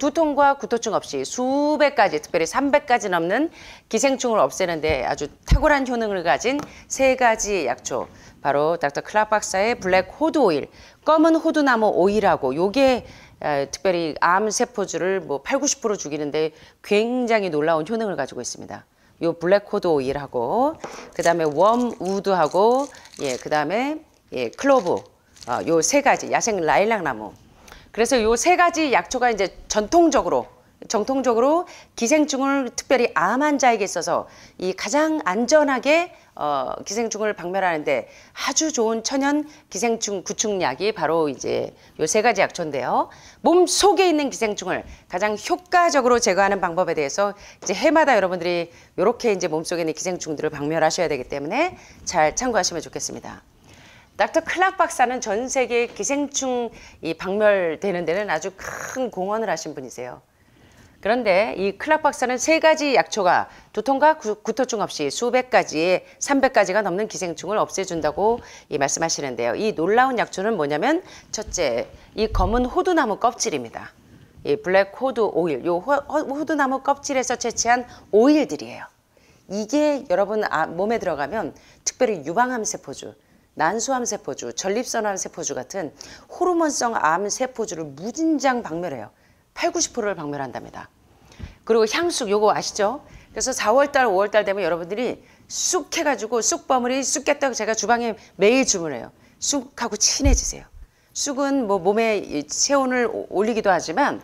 두통과 구토증 없이 수백 가지, 특별히 300가지 넘는 기생충을 없애는데 아주 탁월한 효능을 가진 세 가지 약초. 바로 닥터 클락 박사의 블랙 호두 오일, 검은 호두나무 오일하고 요게 특별히 암 세포주를 뭐 80~90% 죽이는데 굉장히 놀라운 효능을 가지고 있습니다. 요 블랙 호두 오일하고 그다음에 웜우드하고 그다음에 클로브 요 세 가지 야생 라일락 나무. 그래서 요 세 가지 약초가 이제 정통적으로 기생충을 특별히 암 환자에게 있어서 이 가장 안전하게 기생충을 박멸하는데 아주 좋은 천연 기생충 구충약이 바로 이제 요 세 가지 약초인데요. 몸 속에 있는 기생충을 가장 효과적으로 제거하는 방법에 대해서 이제 해마다 여러분들이 요렇게 이제 몸 속에 있는 기생충들을 박멸하셔야 되기 때문에 잘 참고하시면 좋겠습니다. 닥터 클락 박사는 전 세계 기생충 박멸되는 데는 아주 큰 공헌을 하신 분이세요. 그런데 이 클락 박사는 세 가지 약초가 두통과 구토증 없이 수백 가지의 300가지가 넘는 기생충을 없애준다고 말씀하시는데요. 이 놀라운 약초는 뭐냐면 첫째, 이 검은 호두나무 껍질입니다. 이 블랙 호두 오일, 요 호두나무 껍질에서 채취한 오일들이에요. 이게 여러분 몸에 들어가면 특별히 유방암 세포주, 난소암 세포주, 전립선암 세포주 같은 호르몬성 암 세포주를 무진장 박멸해요. 80~90%를 박멸한답니다. 그리고 향쑥 요거 아시죠? 그래서 4월달 5월달 되면 여러분들이 쑥 해가지고 쑥버무리 쑥개떡 제가 주방에 매일 주문해요. 쑥하고 친해지세요. 쑥은 뭐 몸에 체온을 올리기도 하지만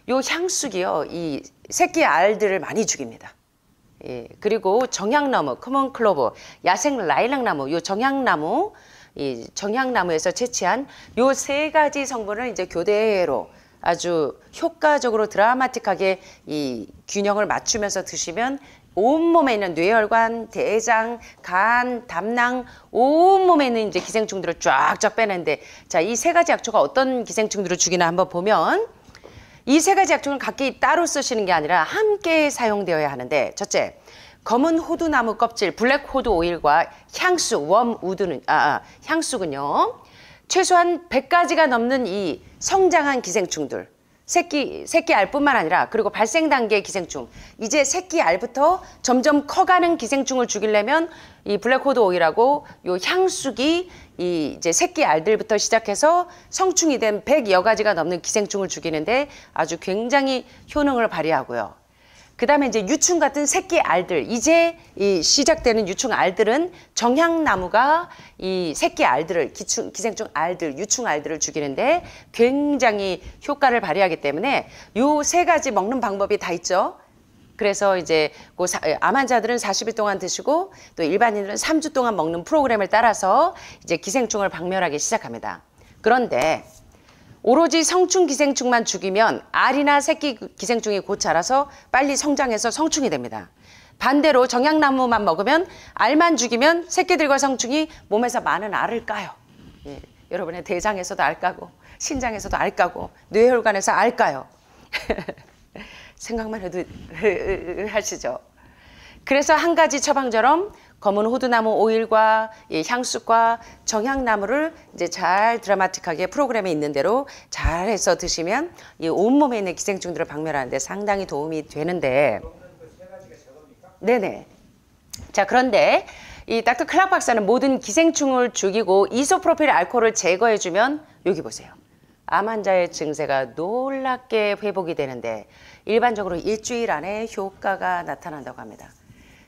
요 향쑥이요 이 새끼 알들을 많이 죽입니다. 그리고 정향나무, 커먼 클로버, 야생 라일락나무, 요 정향나무, 이 정향나무에서 채취한 요 세 가지 성분을 이제 교대로 아주 효과적으로 드라마틱하게 이 균형을 맞추면서 드시면 온몸에 있는 뇌혈관, 대장, 간, 담낭, 온몸에 있는 이제 기생충들을 쫙쫙 빼내는데 자, 이 세 가지 약초가 어떤 기생충들을 죽이나 한번 보면 이 세 가지 약초는 각기 따로 쓰시는 게 아니라 함께 사용되어야 하는데 첫째, 검은 호두나무 껍질, 블랙 호두 오일과 향쑥, 웜우드는 향쑥은요. 최소한 100가지가 넘는 이 성장한 기생충들, 새끼 알뿐만 아니라 그리고 발생 단계 기생충, 이제 새끼 알부터 점점 커가는 기생충을 죽이려면 이 블랙호드 오일하고 요 향쑥이 이 이제 새끼 알들부터 시작해서 성충이 된 100여 가지가 넘는 기생충을 죽이는데 아주 굉장히 효능을 발휘하고요. 그 다음에 이제 유충 같은 새끼 알들, 이제 이 시작되는 유충 알들은 정향나무가 이 새끼 알들을, 기생충 알들, 유충 알들을 죽이는데 굉장히 효과를 발휘하기 때문에 요 세 가지 먹는 방법이 다 있죠. 그래서 이제 암 환자들은 40일 동안 드시고 또 일반인들은 3주 동안 먹는 프로그램을 따라서 이제 기생충을 박멸하기 시작합니다. 그런데 오로지 성충 기생충만 죽이면 알이나 새끼 기생충이 곧 자라서 빨리 성장해서 성충이 됩니다. 반대로 정향나무만 먹으면 알만 죽이면 새끼들과 성충이 몸에서 많은 알을 까요. 여러분의 대장에서도 알 까고 신장에서도 알 까고 뇌혈관에서 알 까요. 생각만 해도 하시죠. 그래서 한 가지 처방처럼 검은 호두나무 오일과 향쑥과 정향나무를 이제 잘 드라마틱하게 프로그램에 있는 대로 잘 해서 드시면 이 온몸에 있는 기생충들을 박멸하는데 상당히 도움이 되는데 네네. 자, 그런데 이 닥터 클락 박사는 모든 기생충을 죽이고 이소프로필 알코올을 제거해주면 여기 보세요. 암 환자의 증세가 놀랍게 회복이 되는데 일반적으로 일주일 안에 효과가 나타난다고 합니다.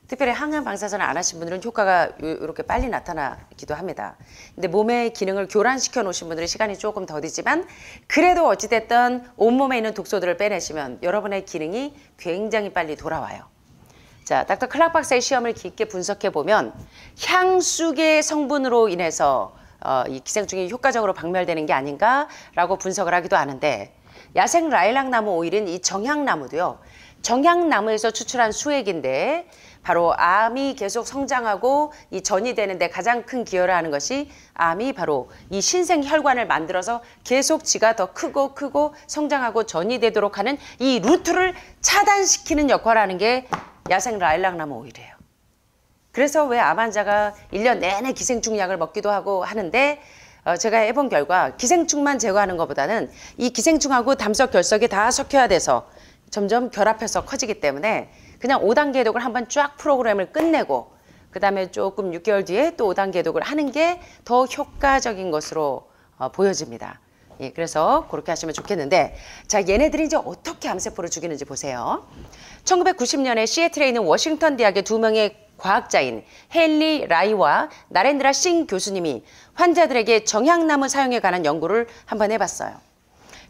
특별히 항암 방사선을 안 하신 분들은 효과가 이렇게 빨리 나타나기도 합니다. 근데 몸의 기능을 교란시켜 놓으신 분들은 시간이 조금 더디지만 그래도 어찌됐든 온몸에 있는 독소들을 빼내시면 여러분의 기능이 굉장히 빨리 돌아와요. 자, 닥터 클락 박사의 시험을 깊게 분석해 보면 향쑥의 성분으로 인해서 이 기생충이 효과적으로 박멸되는 게 아닌가라고 분석을 하기도 하는데 야생 라일락나무 오일은 이 정향나무도요. 정향나무에서 추출한 수액인데 바로 암이 계속 성장하고 이 전이 되는데 가장 큰 기여를 하는 것이 암이 바로 이 신생혈관을 만들어서 계속 지가 더 크고 성장하고 전이 되도록 하는 이 루트를 차단시키는 역할을 하는 게 야생 라일락나무 오일이에요. 그래서 왜 암 환자가 1년 내내 기생충 약을 먹기도 하고 하는데 제가 해본 결과 기생충만 제거하는 것보다는 이 기생충하고 담석 결석이 다 섞여야 돼서 점점 결합해서 커지기 때문에 그냥 5단계 해독을 한번 쫙 프로그램을 끝내고 그 다음에 조금 6개월 뒤에 또 5단계 해독을 하는 게 더 효과적인 것으로 보여집니다. 예, 그래서 그렇게 하시면 좋겠는데, 자, 얘네들이 이제 어떻게 암세포를 죽이는지 보세요. 1990년에 시애틀에 있는 워싱턴 대학의 2명의 과학자인 헨리 라이와 나렌드라 싱 교수님이 환자들에게 정향나무 사용에 관한 연구를 한번 해봤어요.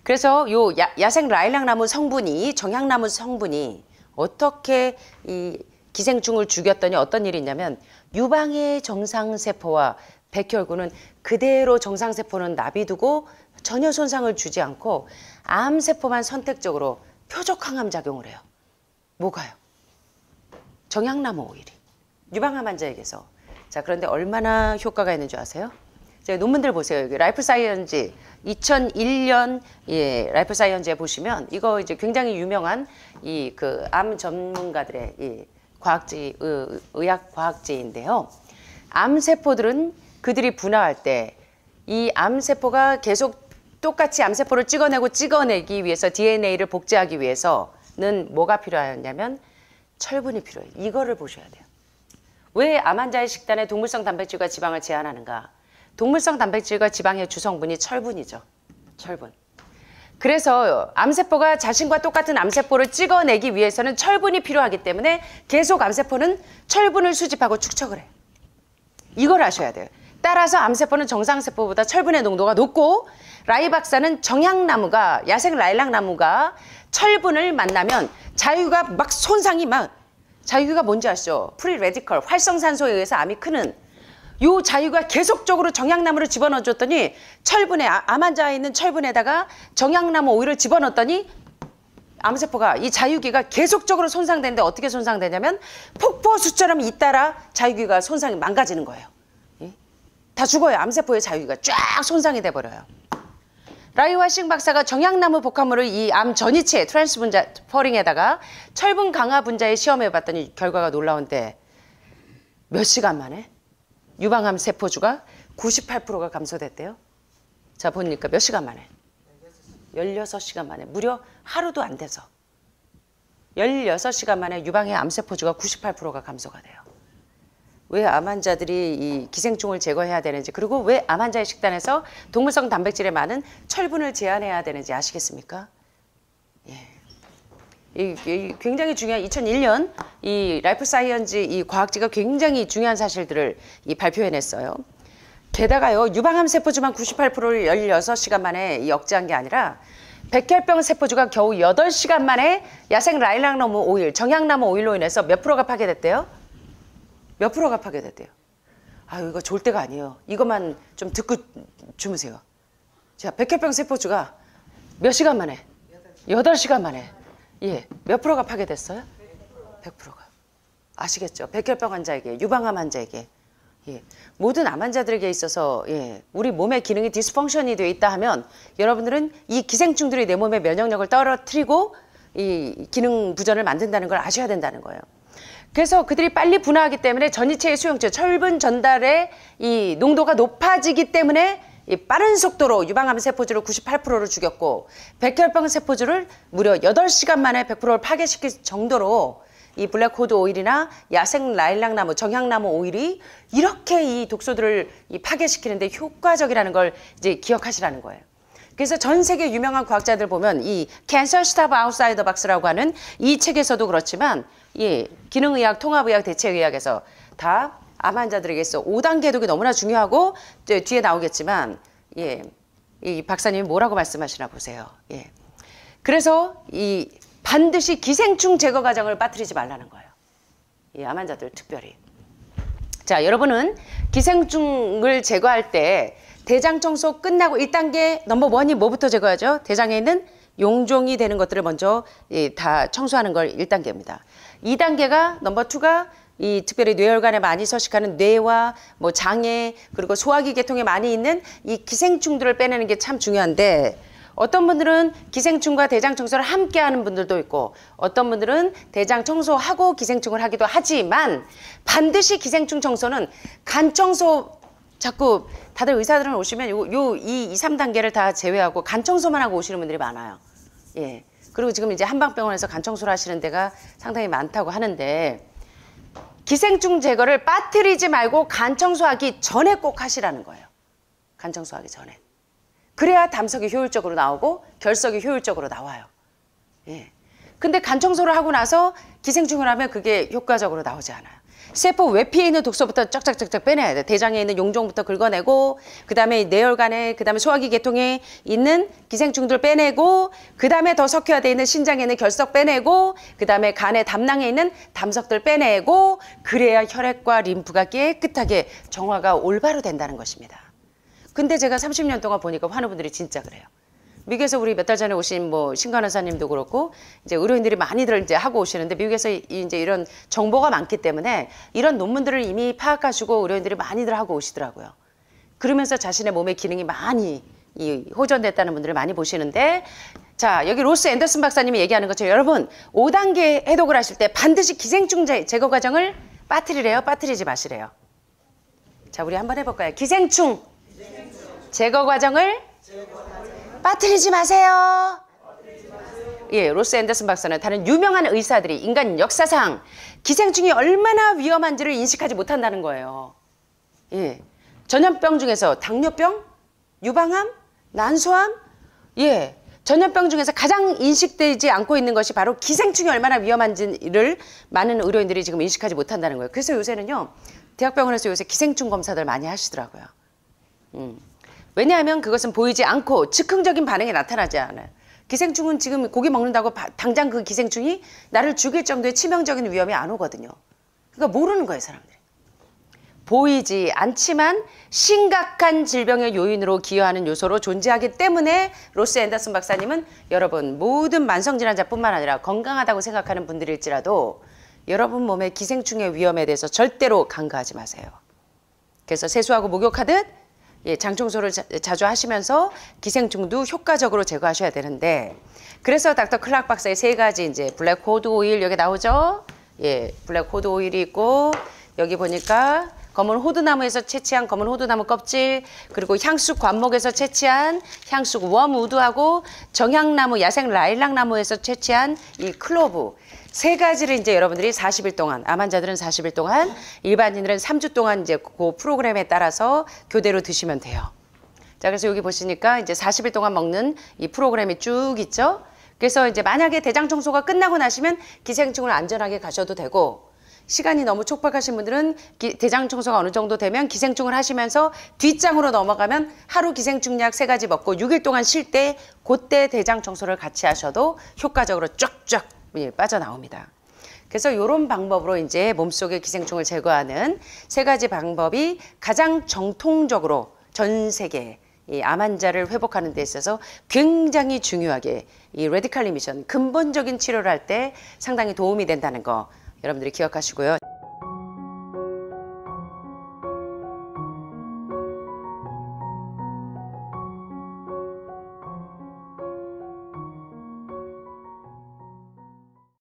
그래서 요 야생 라일락나무 성분이, 정향나무 성분이 어떻게 이 기생충을 죽였더니 어떤 일이 있냐면, 유방의 정상세포와 백혈구는 그대로 정상세포는 놔비두고 전혀 손상을 주지 않고 암세포만 선택적으로 표적항암 작용을 해요. 뭐가요? 정향나무 오일이. 유방암 환자에게서. 자, 그런데 얼마나 효과가 있는 줄 아세요? 제가 논문들 보세요. 여기 라이프 사이언지 2001년 라이프 사이언지에 보시면 이거 이제 굉장히 유명한 이 그 암 전문가들의 이 과학지 의학 과학지인데요. 암세포들은 그들이 분화할 때 이 암세포가 계속 똑같이 암세포를 찍어내기 위해서 DNA를 복제하기 위해서는 뭐가 필요하냐면 철분이 필요해요. 이거를 보셔야 돼요. 왜 암 환자의 식단에 동물성 단백질과 지방을 제한하는가? 동물성 단백질과 지방의 주성분이 철분이죠. 철분. 그래서 암세포가 자신과 똑같은 암세포를 찍어내기 위해서는 철분이 필요하기 때문에 계속 암세포는 철분을 수집하고 축적을 해요. 이걸 아셔야 돼요. 따라서 암세포는 정상세포보다 철분의 농도가 높고, 라이 박사는 정향나무가, 야생 라일락나무가 철분을 만나면 자유가 막 손상이 막, 자유가 뭔지 아시죠? 프리 레디컬, 활성산소에 의해서 암이 크는 요 자유가 계속적으로 정향나무를 집어넣어 줬더니 철분에, 암 환자에 있는 철분에다가 정향나무 오일을 집어넣었더니 암세포가, 이 자유기가 계속적으로 손상되는데 어떻게 손상되냐면 폭포수처럼 잇따라 자유기가 손상이 망가지는 거예요. 다 죽어요. 암세포의 자유기가 쫙 손상이 돼버려요. 라이와 싱 박사가 정향나무 복합물을 이 암 전이체 트랜스퍼링에다가 철분 강화 분자에 시험해 봤더니 결과가 놀라운데 몇 시간 만에 유방암 세포주가 98%가 감소됐대요. 자, 보니까 몇 시간 만에? 16시간 만에. 무려 하루도 안 돼서 16시간 만에 유방의 암세포주가 98%가 감소가 돼요. 왜 암 환자들이 이 기생충을 제거해야 되는지, 그리고 왜 암 환자의 식단에서 동물성 단백질에 많은 철분을 제한해야 되는지 아시겠습니까? 예. 굉장히 중요한 2001년 이 라이프 사이언지 이 과학지가 굉장히 중요한 사실들을 발표해냈어요. 게다가요, 유방암 세포주만 98%를 16시간 만에 억제한 게 아니라 백혈병 세포주가 겨우 8시간 만에 야생 라일락나무 오일, 정향나무 오일로 인해서 몇 프로가 파괴됐대요? 몇 프로가 파괴됐대요? 아유, 이거 좋을 때가 아니에요. 이것만 좀 듣고 주무세요. 자, 백혈병 세포주가 몇 시간 만에? 8시간 만에. 예, 몇 프로가 파괴됐어요? 100%가. 아시겠죠? 백혈병 환자에게, 유방암 환자에게. 예, 모든 암 환자들에게 있어서 우리 몸의 기능이 디스펑션이 되어 있다 하면 여러분들은 이 기생충들이 내 몸의 면역력을 떨어뜨리고 이 기능 부전을 만든다는 걸 아셔야 된다는 거예요. 그래서 그들이 빨리 분화하기 때문에 전이체의 수용체, 철분 전달의 이 농도가 높아지기 때문에 이 빠른 속도로 유방암 세포주를 98%를 죽였고, 백혈병 세포주를 무려 8시간 만에 100%를 파괴시킬 정도로 이 블랙호드 오일이나 야생 라일락나무, 정향나무 오일이 이렇게 이 독소들을 파괴시키는데 효과적이라는 걸 이제 기억하시라는 거예요. 그래서 전 세계 유명한 과학자들 보면 이 Cancer Stop Outside the Box라고 하는 이 책에서도 그렇지만 기능의학, 통합의학, 대체의학에서 다 암 환자들에게서 5단계 해독이 너무나 중요하고 뒤에 나오겠지만 이 박사님이 뭐라고 말씀하시나 보세요. 그래서 이 반드시 기생충 제거 과정을 빠뜨리지 말라는 거예요. 이 암 환자들 특별히. 자, 여러분은 기생충을 제거할 때 대장 청소 끝나고 1단계 넘버 1이 뭐부터 제거하죠? 대장에 있는 용종이 되는 것들을 먼저 다 청소하는 걸 1단계입니다. 2단계가 넘버 2가 이 특별히 뇌혈관에 많이 서식하는 뇌와 뭐 장애, 그리고 소화기 계통에 많이 있는 이 기생충들을 빼내는 게 참 중요한데, 어떤 분들은 기생충과 대장 청소를 함께 하는 분들도 있고, 어떤 분들은 대장 청소하고 기생충을 하기도 하지만, 반드시 기생충 청소는 간 청소 자꾸 다들 의사들은 오시면 이 2, 3단계를 다 제외하고 간 청소만 하고 오시는 분들이 많아요. 예. 그리고 지금 이제 한방병원에서 간 청소를 하시는 데가 상당히 많다고 하는데 기생충 제거를 빠뜨리지 말고 간 청소하기 전에 꼭 하시라는 거예요. 간 청소하기 전에. 그래야 담석이 효율적으로 나오고 결석이 효율적으로 나와요. 예. 근데 간 청소를 하고 나서 기생충을 하면 그게 효과적으로 나오지 않아요. 세포 외피에 있는 독소부터 쩍쩍쩍쩍 빼내야 돼. 대장에 있는 용종부터 긁어내고 그다음에 뇌혈관에 그다음에 소화기 계통에 있는 기생충들 빼내고 그다음에 더 석회화되어 있는 신장에 있는 결석 빼내고 그다음에 간의 담낭에 있는 담석들 빼내고 그래야 혈액과 림프가 깨끗하게 정화가 올바로 된다는 것입니다. 근데 제가 30년 동안 보니까 환우분들이 진짜 그래요. 미국에서 우리 몇 달 전에 오신 뭐 신간호사님도 그렇고 이제 의료인들이 많이들 이제 하고 오시는데 미국에서 이제 이런 정보가 많기 때문에 이런 논문들을 이미 파악하시고 의료인들이 많이들 하고 오시더라고요. 그러면서 자신의 몸의 기능이 많이 호전됐다는 분들을 많이 보시는데 자, 여기 로스 앤더슨 박사님이 얘기하는 것처럼 여러분 5단계 해독을 하실 때 반드시 기생충 제거 과정을 빠뜨리래요? 빠뜨리지 마시래요? 자, 우리 한번 해볼까요? 기생충 제거 과정을 빠뜨리지 마세요. 예, 로스 앤더슨 박사는 다른 유명한 의사들이 인간 역사상 기생충이 얼마나 위험한지를 인식하지 못한다는 거예요. 예, 전염병 중에서 당뇨병, 유방암, 난소암, 예, 전염병 중에서 가장 인식되지 않고 있는 것이 바로 기생충이 얼마나 위험한지를 많은 의료인들이 지금 인식하지 못한다는 거예요. 그래서 요새는요, 대학병원에서 요새 기생충 검사들 많이 하시더라고요. 왜냐하면 그것은 보이지 않고 즉흥적인 반응이 나타나지 않아요. 기생충은 지금 고기 먹는다고 당장 그 기생충이 나를 죽일 정도의 치명적인 위험이 안 오거든요. 그러니까 모르는 거예요, 사람들이. 보이지 않지만 심각한 질병의 요인으로 기여하는 요소로 존재하기 때문에 로스 앤더슨 박사님은 여러분 모든 만성질환자뿐만 아니라 건강하다고 생각하는 분들일지라도 여러분 몸의 기생충의 위험에 대해서 절대로 간과하지 마세요. 그래서 세수하고 목욕하듯 예, 장 청소를 자주 하시면서 기생충도 효과적으로 제거하셔야 되는데 그래서 닥터 클락 박사의 3가지 이제 블랙 호드 오일 여기 나오죠? 예, 블랙 호드 오일이 있고 여기 보니까 검은 호두나무에서 채취한 검은 호두나무 껍질 그리고 향수 관목에서 채취한 향수 웜우드하고 정향나무 야생 라일락나무에서 채취한 이 클로브 3가지를 이제 여러분들이 40일 동안, 암 환자들은 40일 동안, 일반인들은 3주 동안 이제 그 프로그램에 따라서 교대로 드시면 돼요. 자, 그래서 여기 보시니까 이제 40일 동안 먹는 이 프로그램이 쭉 있죠. 그래서 이제 만약에 대장 청소가 끝나고 나시면 기생충을 안전하게 가셔도 되고, 시간이 너무 촉박하신 분들은 대장 청소가 어느 정도 되면 기생충을 하시면서 뒷장으로 넘어가면 하루 기생충약 3가지 먹고 6일 동안 쉴 때 그때 대장 청소를 같이 하셔도 효과적으로 쫙쫙 빠져나옵니다. 그래서 이런 방법으로 이제 몸속의 기생충을 제거하는 3가지 방법이 가장 정통적으로 전 세계 이 암 환자를 회복하는 데 있어서 굉장히 중요하게 이 레디칼 리미션 근본적인 치료를 할 때 상당히 도움이 된다는 거 여러분들이 기억하시고요.